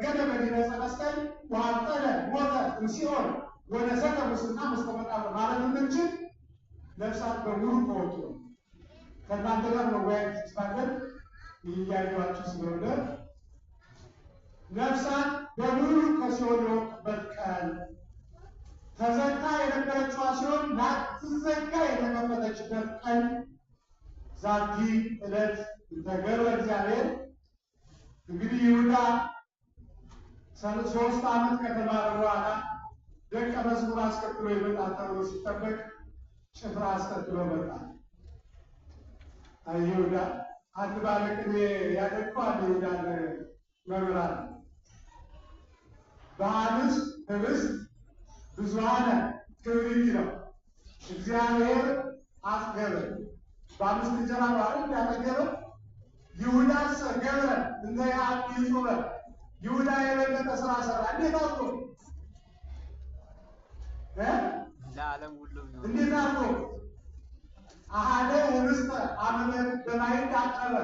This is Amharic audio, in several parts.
ሰገደ በዲበ መስቀል ወአጠለ ሞተ እምሲኦን ወነሰተ ሙስና መስተመቃብር ማለት እንችል ነፍሳት በሙሉ ከወጡ ከእናንተ ጋር መወያየት ይችላል ይያዩዋችሁ ስለሆነ ነፍሳት በሙሉ ከሲኦል የወጡበት ቀን ተዘግታ የነበረችዋ ሲሆን ላትዘጋ የተከፈተችበት ቀን ዛቲ ዕለት ተገረ እግዚአብሔር እንግዲህ ይሁዳ 3 ዓመት ከተማረ በኋላ ደቀ መዝሙር አስከትሎ ይመጣል ተብሎ ሲጠበቅ ጭፍራ አስከትሎ መጣ። ይሁዳ አንድ ባለቅኔ ያደርገዋል። ይሁዳ መምህራን በአንስ ህብስት ብዙኃነ ክብሪት ነው እግዚአብሔር አስገበ በአምስት እንጀራ ባለ ያጠገበ ይሁዳ ገብረ እንደ ያዕቆብ ይሁዳ የበለጠ ስራ ሰራ። እንዴት አድርጎ ለዓለም ሁሉ እንዴት አድርጎ አሃደ ህብስተ አመነ በማይድ አጠበ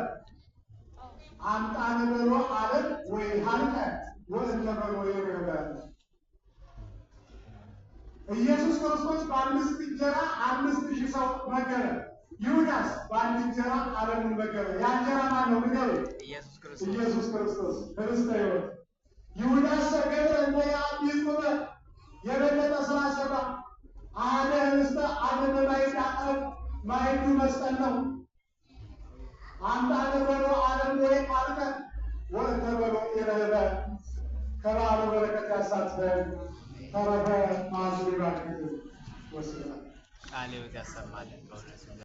አምጣነ በሎ አለት ወይ ሀልቀ ወእንተ በሎ ይረበ ኢየሱስ ክርስቶስ በአምስት እንጀራ 5000 ሰው መገበ። ይሁዳስ በአንድ እንጀራ ዓለሙን መገበ። ያ እንጀራ ማን ነው? ንገሩ። ኢየሱስ ክርስቶስ ህብስተ ሕይወት። ይሁዳስ ገብረ እንደ ያዕቆብ የበለጠ ስራ ሰራ። አሃደ ህብስተ አመነ በማይድ አጠበ ማይዱ መስቀል ነው። አምጣነ በሎ ዓለም ወይ ሀልቀ ወእንተ በሎ ይረበ ከባለ በረከት ያሳትፈን። ተረፈ ማዝሪ ባርከት ወስደናል። ቃሌው ያሰማልን።